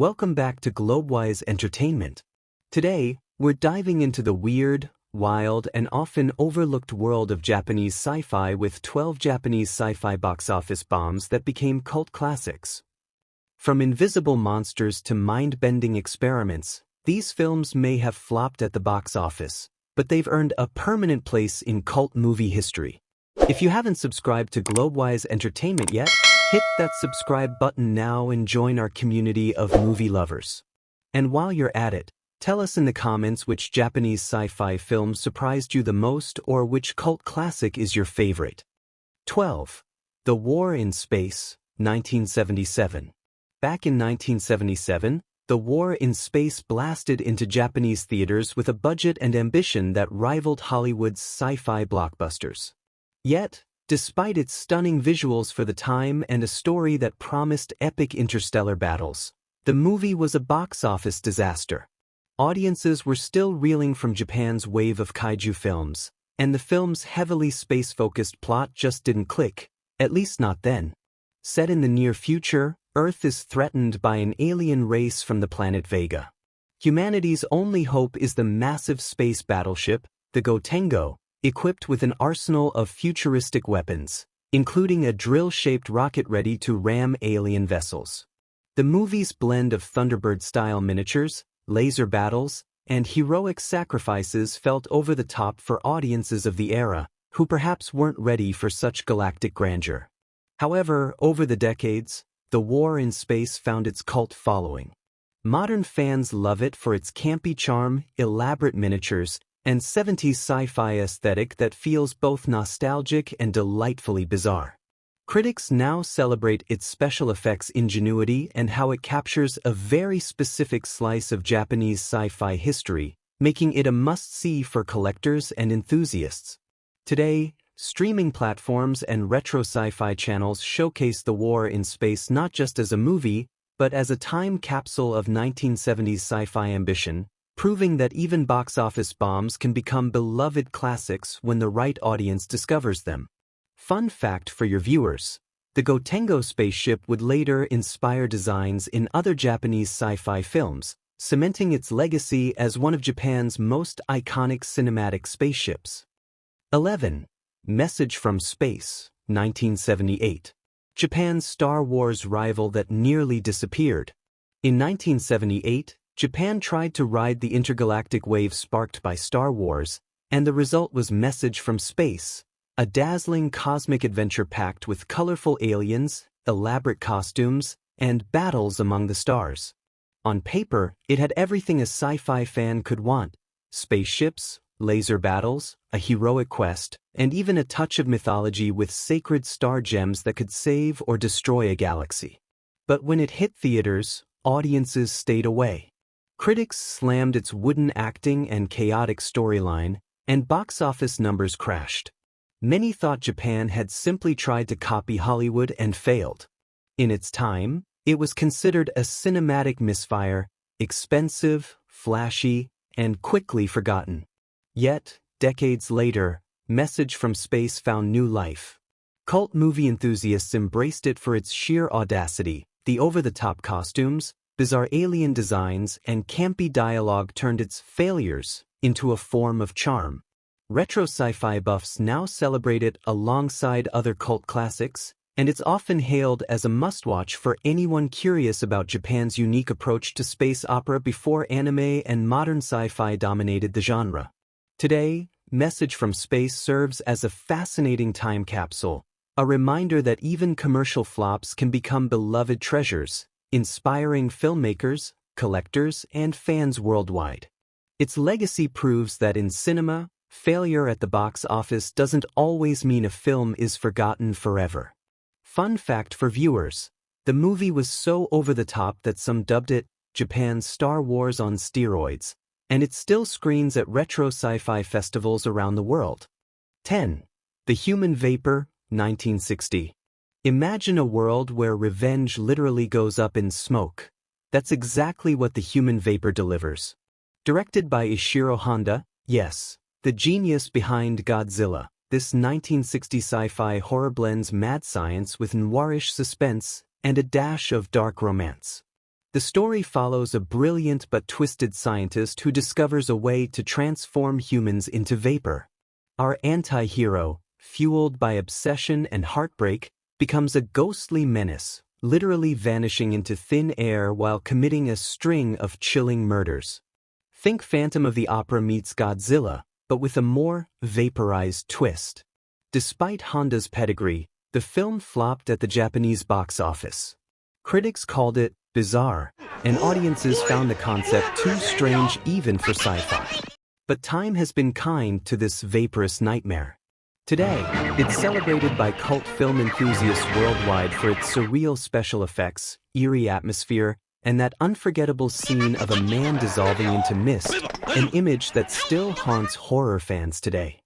Welcome back to Globewise Entertainment. Today, we're diving into the weird, wild, and often overlooked world of Japanese sci-fi with 12 Japanese sci-fi box office bombs that became cult classics. From invisible monsters to mind-bending experiments, these films may have flopped at the box office, but they've earned a permanent place in cult movie history. If you haven't subscribed to Globewise Entertainment yet, hit that subscribe button now and join our community of movie lovers. And while you're at it, tell us in the comments which Japanese sci-fi film surprised you the most or which cult classic is your favorite. 12. The War in Space, 1977. Back in 1977, The War in Space blasted into Japanese theaters with a budget and ambition that rivaled Hollywood's sci-fi blockbusters. Yet, despite its stunning visuals for the time and a story that promised epic interstellar battles, the movie was a box office disaster. Audiences were still reeling from Japan's wave of kaiju films, and the film's heavily space-focused plot just didn't click, at least not then. Set in the near future, Earth is threatened by an alien race from the planet Vega. Humanity's only hope is the massive space battleship, the Gotengo, equipped with an arsenal of futuristic weapons, including a drill-shaped rocket ready to ram alien vessels. The movie's blend of Thunderbird-style miniatures, laser battles, and heroic sacrifices felt over the top for audiences of the era, who perhaps weren't ready for such galactic grandeur. However, over the decades, The War in Space found its cult following. Modern fans love it for its campy charm, elaborate miniatures, and 70s sci-fi aesthetic that feels both nostalgic and delightfully bizarre. Critics now celebrate its special effects ingenuity and how it captures a very specific slice of Japanese sci-fi history, making it a must-see for collectors and enthusiasts. Today, streaming platforms and retro sci-fi channels showcase The War in Space not just as a movie, but as a time capsule of 1970s sci-fi ambition, proving that even box office bombs can become beloved classics when the right audience discovers them. Fun fact for your viewers: the Gotengo spaceship would later inspire designs in other Japanese sci-fi films, cementing its legacy as one of Japan's most iconic cinematic spaceships. 11. Message from Space, 1978. Japan's Star Wars rival that nearly disappeared. In 1978, Japan tried to ride the intergalactic wave sparked by Star Wars, and the result was Message from Space, a dazzling cosmic adventure packed with colorful aliens, elaborate costumes, and battles among the stars. On paper, it had everything a sci-fi fan could want: spaceships, laser battles, a heroic quest, and even a touch of mythology with sacred star gems that could save or destroy a galaxy. But when it hit theaters, audiences stayed away. Critics slammed its wooden acting and chaotic storyline, and box office numbers crashed. Many thought Japan had simply tried to copy Hollywood and failed. In its time, it was considered a cinematic misfire, expensive, flashy, and quickly forgotten. Yet, decades later, Message from Space found new life. Cult movie enthusiasts embraced it for its sheer audacity. The over-the-top costumes, bizarre alien designs, and campy dialogue turned its failures into a form of charm. Retro sci-fi buffs now celebrate it alongside other cult classics, and it's often hailed as a must-watch for anyone curious about Japan's unique approach to space opera before anime and modern sci-fi dominated the genre. Today, Message from Space serves as a fascinating time capsule, a reminder that even commercial flops can become beloved treasures, inspiring filmmakers, collectors, and fans worldwide. Its legacy proves that in cinema, failure at the box office doesn't always mean a film is forgotten forever. Fun fact for viewers: the movie was so over the top that some dubbed it Japan's Star Wars on steroids, and it still screens at retro sci-fi festivals around the world. 10. The Human Vapor, 1960. Imagine a world where revenge literally goes up in smoke. That's exactly what The Human Vapor delivers. Directed by Ishiro Honda, yes, the genius behind Godzilla, this 1960 sci-fi horror blends mad science with noirish suspense and a dash of dark romance. The story follows a brilliant but twisted scientist who discovers a way to transform humans into vapor. Our anti-hero, fueled by obsession and heartbreak, becomes a ghostly menace, literally vanishing into thin air while committing a string of chilling murders. Think Phantom of the Opera meets Godzilla, but with a more vaporized twist. Despite Honda's pedigree, the film flopped at the Japanese box office. Critics called it bizarre, and audiences found the concept too strange even for sci-fi. But time has been kind to this vaporous nightmare. Today, it's celebrated by cult film enthusiasts worldwide for its surreal special effects, eerie atmosphere, and that unforgettable scene of a man dissolving into mist, an image that still haunts horror fans today.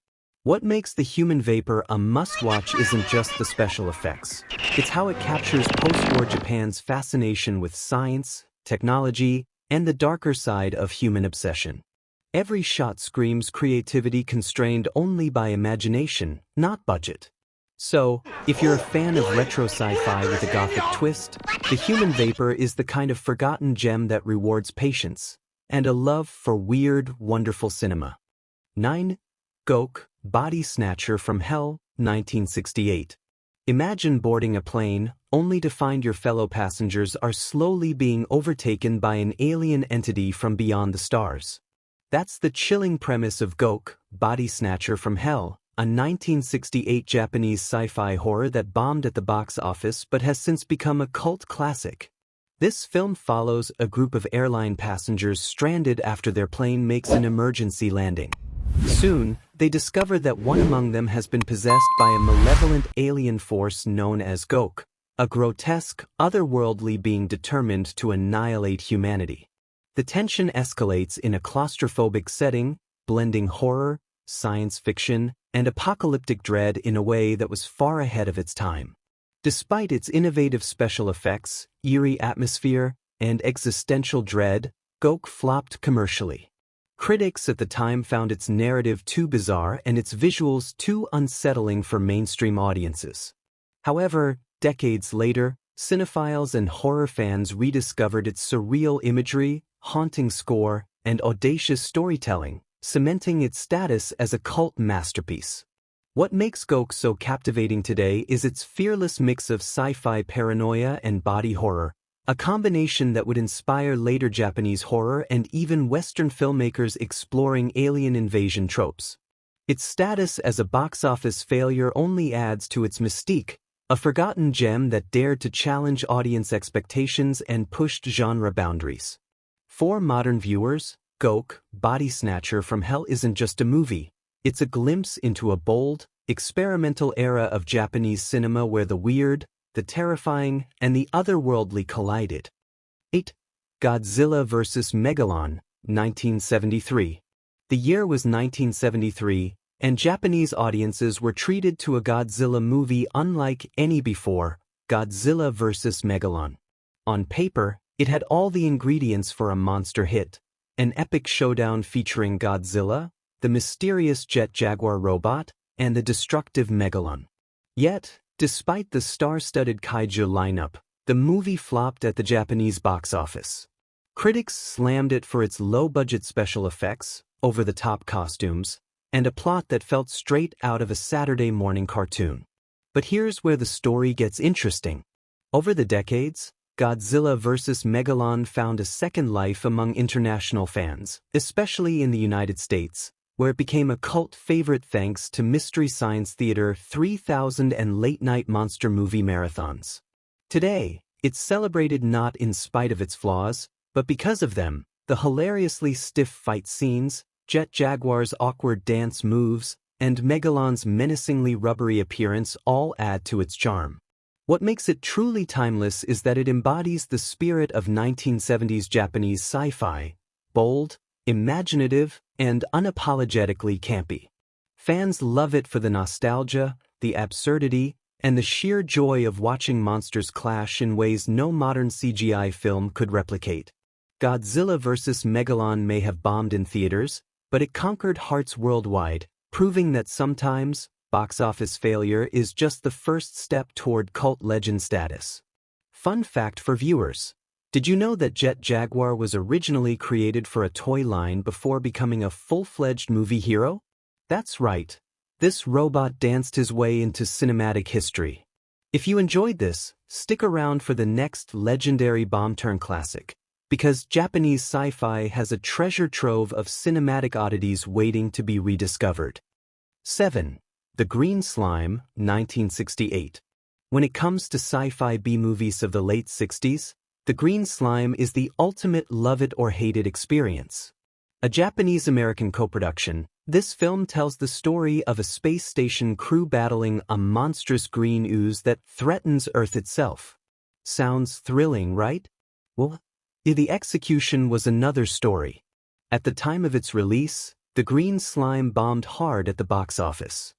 What makes The Human Vapor a must-watch isn't just the special effects. It's how it captures post-war Japan's fascination with science, technology, and the darker side of human obsession. Every shot screams creativity constrained only by imagination, not budget. So, if you're a fan of retro sci-fi with a gothic twist, The Human Vapor is the kind of forgotten gem that rewards patience and a love for weird, wonderful cinema. 9. Goke, Body Snatcher from Hell, 1968. Imagine boarding a plane, only to find your fellow passengers are slowly being overtaken by an alien entity from beyond the stars. That's the chilling premise of Goke, Body Snatcher from Hell, a 1968 Japanese sci-fi horror that bombed at the box office but has since become a cult classic. This film follows a group of airline passengers stranded after their plane makes an emergency landing. Soon, they discover that one among them has been possessed by a malevolent alien force known as Goke, a grotesque, otherworldly being determined to annihilate humanity. The tension escalates in a claustrophobic setting, blending horror, science fiction, and apocalyptic dread in a way that was far ahead of its time. Despite its innovative special effects, eerie atmosphere, and existential dread, Goke flopped commercially. Critics at the time found its narrative too bizarre and its visuals too unsettling for mainstream audiences. However, decades later, cinephiles and horror fans rediscovered its surreal imagery, haunting score, and audacious storytelling, cementing its status as a cult masterpiece. What makes Goke so captivating today is its fearless mix of sci-fi paranoia and body horror, a combination that would inspire later Japanese horror and even Western filmmakers exploring alien invasion tropes. Its status as a box office failure only adds to its mystique, a forgotten gem that dared to challenge audience expectations and pushed genre boundaries. For modern viewers, Goke, Body Snatcher from Hell isn't just a movie, it's a glimpse into a bold, experimental era of Japanese cinema where the weird, the terrifying, and the otherworldly collided. 8. Godzilla vs. Megalon, 1973. The year was 1973, and Japanese audiences were treated to a Godzilla movie unlike any before, Godzilla vs. Megalon. On paper, it had all the ingredients for a monster hit, an epic showdown featuring Godzilla, the mysterious jet jaguar robot, and the destructive Megalon. Yet, despite the star-studded kaiju lineup, the movie flopped at the Japanese box office. Critics slammed it for its low-budget special effects, over-the-top costumes, and a plot that felt straight out of a Saturday morning cartoon. But here's where the story gets interesting. Over the decades, Godzilla vs. Megalon found a second life among international fans, especially in the United States, where it became a cult favorite thanks to Mystery Science Theater 3000 and late-night monster movie marathons. Today, it's celebrated not in spite of its flaws, but because of them. The hilariously stiff fight scenes, Jet Jaguar's awkward dance moves, and Megalon's menacingly rubbery appearance all add to its charm. What makes it truly timeless is that it embodies the spirit of 1970s Japanese sci-fi, bold, imaginative, and unapologetically campy. Fans love it for the nostalgia, the absurdity, and the sheer joy of watching monsters clash in ways no modern CGI film could replicate. Godzilla vs. Megalon may have bombed in theaters, but it conquered hearts worldwide, proving that sometimes, box office failure is just the first step toward cult legend status. Fun fact for viewers: Did you know that Jet Jaguar was originally created for a toy line before becoming a full-fledged movie hero? That's right. This robot danced his way into cinematic history. If you enjoyed this, stick around for the next legendary bomb-turn classic, because Japanese sci-fi has a treasure trove of cinematic oddities waiting to be rediscovered. 7. The Green Slime, 1968. When it comes to sci-fi B-movies of the late 60s, The Green Slime is the ultimate love-it-or-hate-it experience. A Japanese-American co-production, this film tells the story of a space station crew battling a monstrous green ooze that threatens Earth itself. Sounds thrilling, right? Well, the execution was another story. At the time of its release, The Green Slime bombed hard at the box office.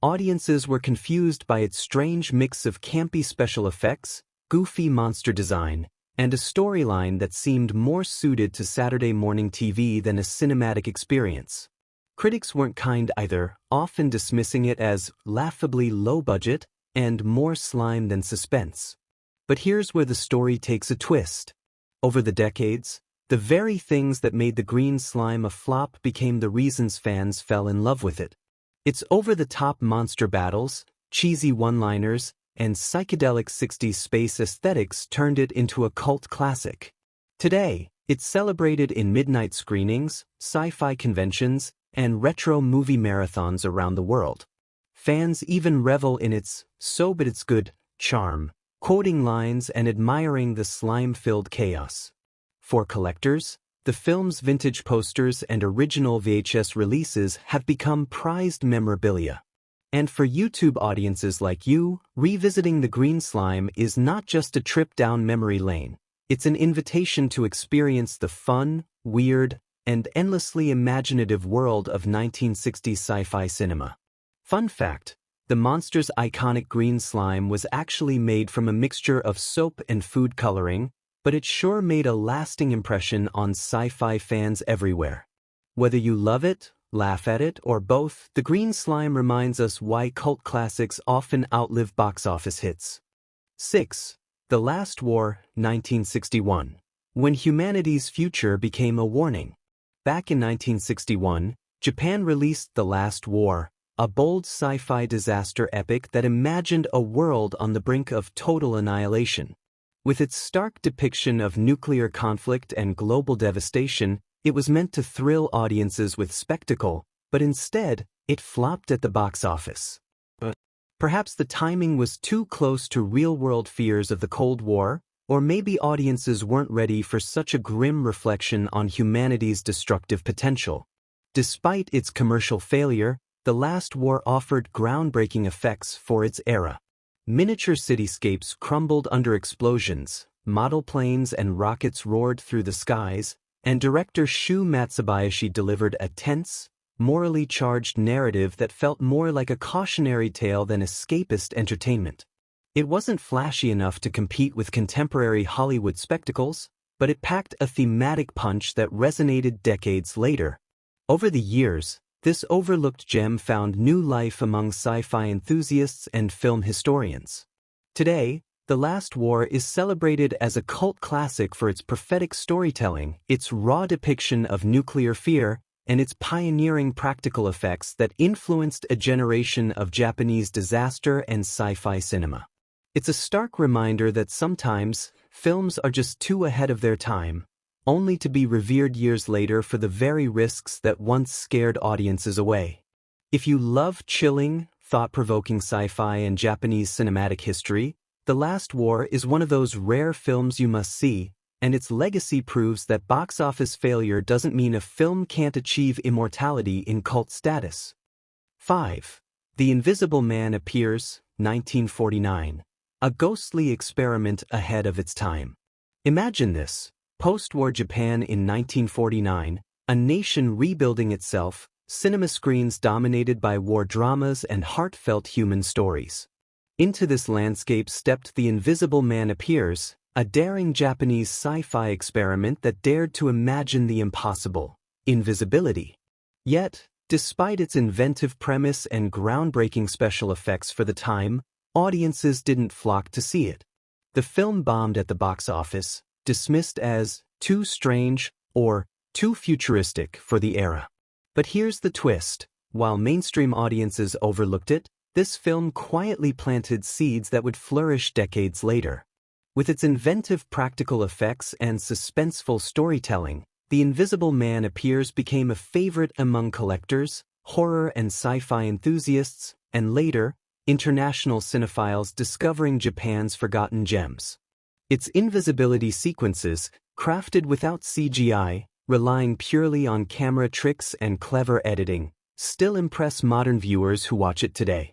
Audiences were confused by its strange mix of campy special effects, goofy monster design, and a storyline that seemed more suited to Saturday morning TV than a cinematic experience. Critics weren't kind either, often dismissing it as laughably low budget and more slime than suspense. But here's where the story takes a twist. Over the decades, the very things that made The Green Slime a flop became the reasons fans fell in love with it. Its over-the-top monster battles, cheesy one-liners, and psychedelic 60s space aesthetics turned it into a cult classic. Today, it's celebrated in midnight screenings, sci-fi conventions, and retro movie marathons around the world. Fans even revel in its "so but it's good" charm, quoting lines and admiring the slime-filled chaos. For collectors, the film's vintage posters and original VHS releases have become prized memorabilia. And for YouTube audiences like you, revisiting The Green Slime is not just a trip down memory lane. It's an invitation to experience the fun, weird, and endlessly imaginative world of 1960s sci-fi cinema. Fun fact, the monster's iconic green slime was actually made from a mixture of soap and food coloring, but it sure made a lasting impression on sci-fi fans everywhere. Whether you love it, laugh at it, or both, The Green Slime reminds us why cult classics often outlive box office hits. 6. The Last War, 1961. When humanity's future became a warning. Back in 1961, Japan released The Last War, a bold sci-fi disaster epic that imagined a world on the brink of total annihilation. With its stark depiction of nuclear conflict and global devastation, it was meant to thrill audiences with spectacle, but instead, it flopped at the box office. But perhaps the timing was too close to real-world fears of the Cold War, or maybe audiences weren't ready for such a grim reflection on humanity's destructive potential. Despite its commercial failure, The Last War offered groundbreaking effects for its era. Miniature cityscapes crumbled under explosions, model planes and rockets roared through the skies, and director Shu Matsubayashi delivered a tense, morally charged narrative that felt more like a cautionary tale than escapist entertainment. It wasn't flashy enough to compete with contemporary Hollywood spectacles, but it packed a thematic punch that resonated decades later. Over the years, this overlooked gem found new life among sci-fi enthusiasts and film historians. Today, The Last War is celebrated as a cult classic for its prophetic storytelling, its raw depiction of nuclear fear, and its pioneering practical effects that influenced a generation of Japanese disaster and sci-fi cinema. It's a stark reminder that sometimes, films are just too ahead of their time, only to be revered years later for the very risks that once scared audiences away. If you love chilling, thought-provoking sci-fi and Japanese cinematic history, The Last War is one of those rare films you must see, and its legacy proves that box office failure doesn't mean a film can't achieve immortality in cult status. 5. The Invisible Man Appears, 1949. A ghostly experiment ahead of its time. Imagine this. Post-war Japan in 1949, a nation rebuilding itself, cinema screens dominated by war dramas and heartfelt human stories. Into this landscape stepped The Invisible Man Appears, a daring Japanese sci-fi experiment that dared to imagine the impossible, invisibility. Yet, despite its inventive premise and groundbreaking special effects for the time, audiences didn't flock to see it. The film bombed at the box office, dismissed as too strange or too futuristic for the era. But here's the twist. While mainstream audiences overlooked it, this film quietly planted seeds that would flourish decades later. With its inventive practical effects and suspenseful storytelling, The Invisible Man Appears became a favorite among collectors, horror and sci-fi enthusiasts, and later, international cinephiles discovering Japan's forgotten gems. Its invisibility sequences, crafted without CGI, relying purely on camera tricks and clever editing, still impress modern viewers who watch it today.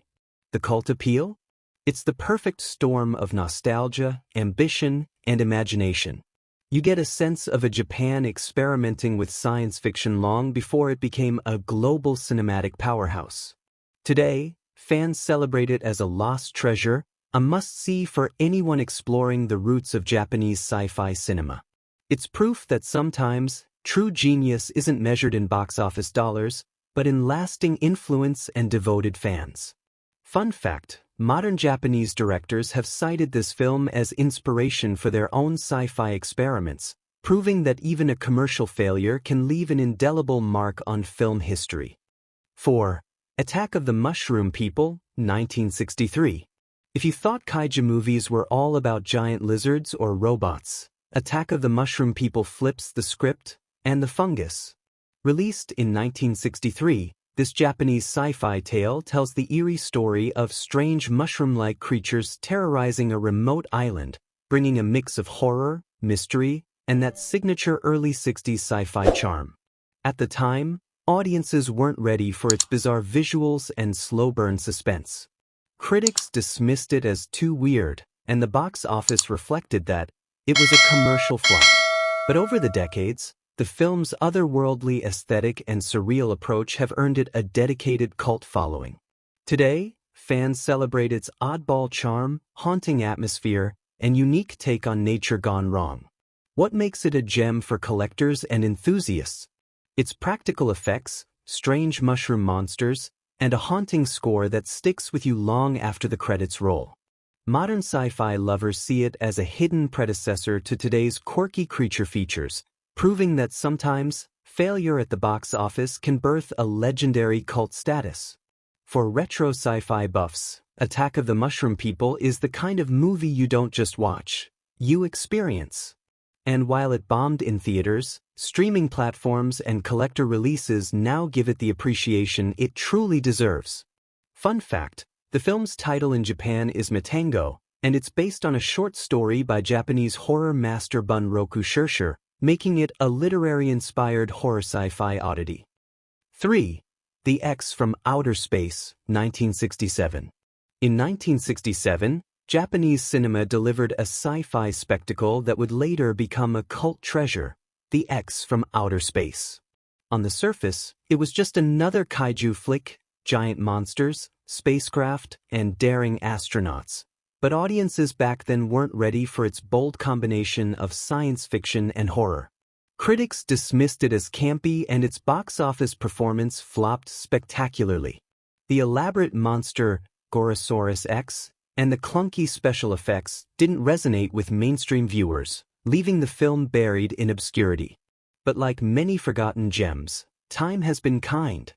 The cult appeal? It's the perfect storm of nostalgia, ambition, and imagination. You get a sense of a Japan experimenting with science fiction long before it became a global cinematic powerhouse. Today, fans celebrate it as a lost treasure, a must-see for anyone exploring the roots of Japanese sci-fi cinema. It's proof that sometimes, true genius isn't measured in box office dollars, but in lasting influence and devoted fans. Fun fact, modern Japanese directors have cited this film as inspiration for their own sci-fi experiments, proving that even a commercial failure can leave an indelible mark on film history. 4. Attack of the Mushroom People, 1963. If you thought kaiju movies were all about giant lizards or robots, Attack of the Mushroom People flips the script and the fungus. Released in 1963, this Japanese sci-fi tale tells the eerie story of strange mushroom-like creatures terrorizing a remote island, bringing a mix of horror, mystery, and that signature early 60s sci-fi charm. At the time, audiences weren't ready for its bizarre visuals and slow-burn suspense. Critics dismissed it as too weird, and the box office reflected that it was a commercial flop. But over the decades, the film's otherworldly aesthetic and surreal approach have earned it a dedicated cult following. Today, fans celebrate its oddball charm, haunting atmosphere, and unique take on nature gone wrong. What makes it a gem for collectors and enthusiasts? Its practical effects, strange mushroom monsters, and a haunting score that sticks with you long after the credits roll. Modern sci-fi lovers see it as a hidden predecessor to today's quirky creature features, proving that sometimes, failure at the box office can birth a legendary cult status. For retro sci-fi buffs, Attack of the Mushroom People is the kind of movie you don't just watch, you experience. And while it bombed in theaters, streaming platforms and collector releases now give it the appreciation it truly deserves. Fun fact, the film's title in Japan is Matango, and it's based on a short story by Japanese horror master Bunroku Shirshir, making it a literary-inspired horror sci-fi oddity. 3. The X from Outer Space, 1967. In 1967, Japanese cinema delivered a sci-fi spectacle that would later become a cult treasure, The X from Outer Space. On the surface, it was just another kaiju flick, giant monsters, spacecraft, and daring astronauts. But audiences back then weren't ready for its bold combination of science fiction and horror. Critics dismissed it as campy, and its box office performance flopped spectacularly. The elaborate monster, Gorosaurus X, and the clunky special effects didn't resonate with mainstream viewers, leaving the film buried in obscurity. But like many forgotten gems, time has been kind.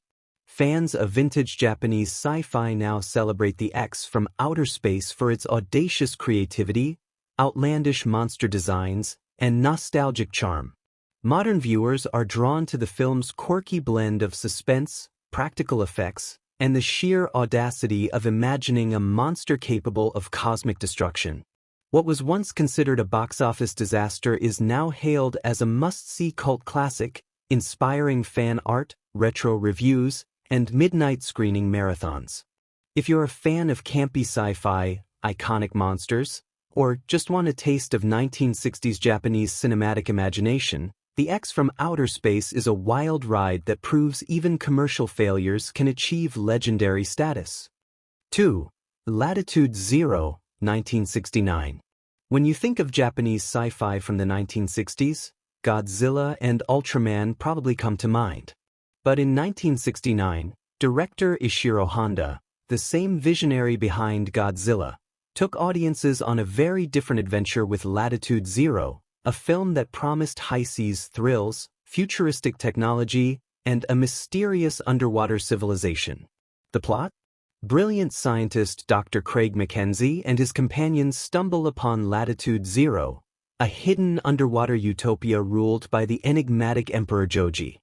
Fans of vintage Japanese sci-fi now celebrate The X from Outer Space for its audacious creativity, outlandish monster designs, and nostalgic charm. Modern viewers are drawn to the film's quirky blend of suspense, practical effects, and the sheer audacity of imagining a monster capable of cosmic destruction. What was once considered a box office disaster is now hailed as a must-see cult classic, inspiring fan art, retro reviews, and midnight screening marathons. If you're a fan of campy sci-fi, iconic monsters, or just want a taste of 1960s Japanese cinematic imagination, The X from Outer Space is a wild ride that proves even commercial failures can achieve legendary status. 2. Latitude Zero, 1969. When you think of Japanese sci-fi from the 1960s, Godzilla and Ultraman probably come to mind. But in 1969, director Ishiro Honda, the same visionary behind Godzilla, took audiences on a very different adventure with Latitude Zero, a film that promised high-seas thrills, futuristic technology, and a mysterious underwater civilization. The plot? Brilliant scientist Dr. Craig Mackenzie and his companions stumble upon Latitude Zero, a hidden underwater utopia ruled by the enigmatic Emperor Joji.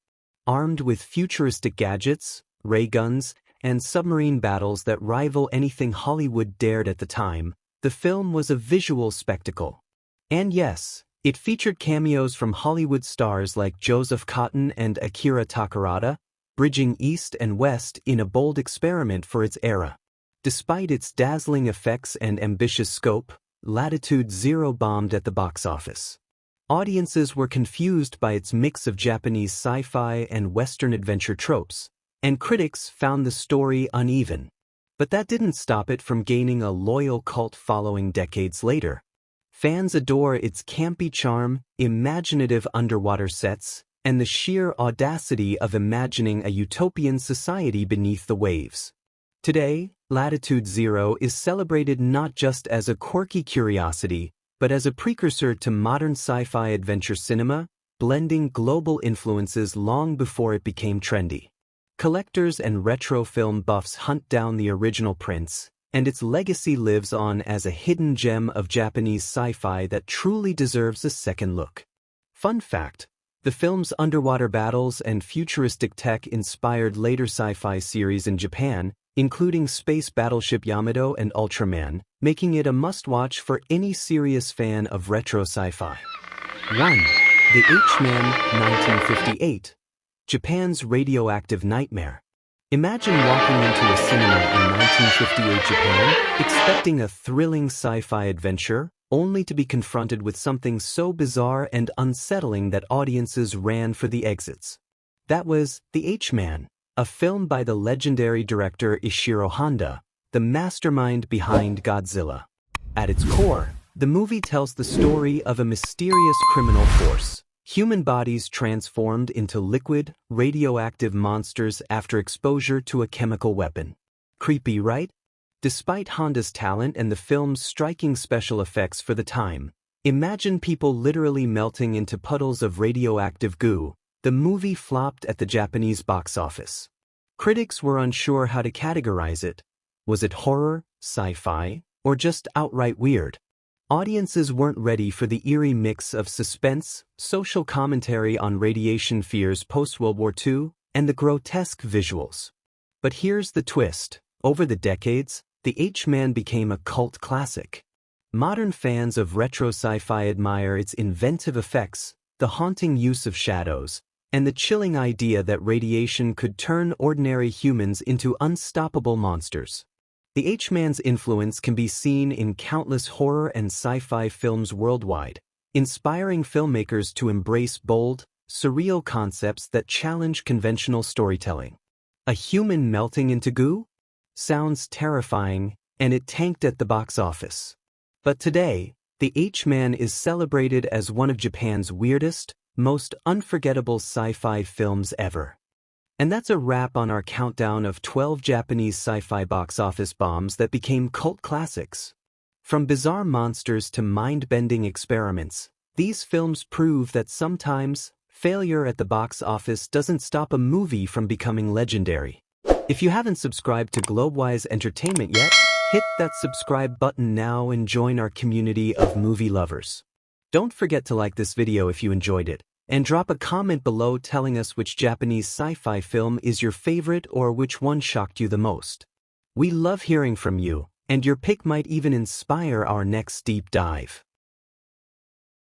Armed with futuristic gadgets, ray guns, and submarine battles that rival anything Hollywood dared at the time, the film was a visual spectacle. And yes, it featured cameos from Hollywood stars like Joseph Cotten and Akira Takarada, bridging East and West in a bold experiment for its era. Despite its dazzling effects and ambitious scope, Latitude Zero bombed at the box office. Audiences were confused by its mix of Japanese sci-fi and Western adventure tropes, and critics found the story uneven. But that didn't stop it from gaining a loyal cult following decades later. Fans adore its campy charm, imaginative underwater sets, and the sheer audacity of imagining a utopian society beneath the waves. Today, Latitude Zero is celebrated not just as a quirky curiosity, but as a precursor to modern sci-fi adventure cinema, blending global influences long before it became trendy. Collectors and retro film buffs hunt down the original prints, and its legacy lives on as a hidden gem of Japanese sci-fi that truly deserves a second look. Fun fact: the film's underwater battles and futuristic tech inspired later sci-fi series in Japan, including Space Battleship Yamato and Ultraman, making it a must-watch for any serious fan of retro sci-fi. 1. The H-Man, 1958. Japan's radioactive nightmare. Imagine walking into a cinema in 1958 Japan, expecting a thrilling sci-fi adventure, only to be confronted with something so bizarre and unsettling that audiences ran for the exits. That was The H-Man, a film by the legendary director Ishiro Honda, the mastermind behind Godzilla. At its core, the movie tells the story of a mysterious criminal force, human bodies transformed into liquid, radioactive monsters after exposure to a chemical weapon. Creepy, right? Despite Honda's talent and the film's striking special effects for the time, imagine people literally melting into puddles of radioactive goo. The movie flopped at the Japanese box office. Critics were unsure how to categorize it. Was it horror, sci-fi, or just outright weird? Audiences weren't ready for the eerie mix of suspense, social commentary on radiation fears post-World War II, and the grotesque visuals. But here's the twist. Over the decades, The H-Man became a cult classic. Modern fans of retro sci-fi admire its inventive effects, the haunting use of shadows, and the chilling idea that radiation could turn ordinary humans into unstoppable monsters. The H-Man's influence can be seen in countless horror and sci-fi films worldwide, inspiring filmmakers to embrace bold, surreal concepts that challenge conventional storytelling. A human melting into goo? Sounds terrifying, and it tanked at the box office. But today, The H-Man is celebrated as one of Japan's weirdest, most unforgettable sci-fi films ever. And that's a wrap on our countdown of 12 Japanese sci-fi box office bombs that became cult classics. From bizarre monsters to mind-bending experiments, these films prove that sometimes, failure at the box office doesn't stop a movie from becoming legendary. If you haven't subscribed to Globewise Entertainment yet, hit that subscribe button now and join our community of movie lovers. Don't forget to like this video if you enjoyed it, and drop a comment below telling us which Japanese sci-fi film is your favorite or which one shocked you the most. We love hearing from you, and your pick might even inspire our next deep dive.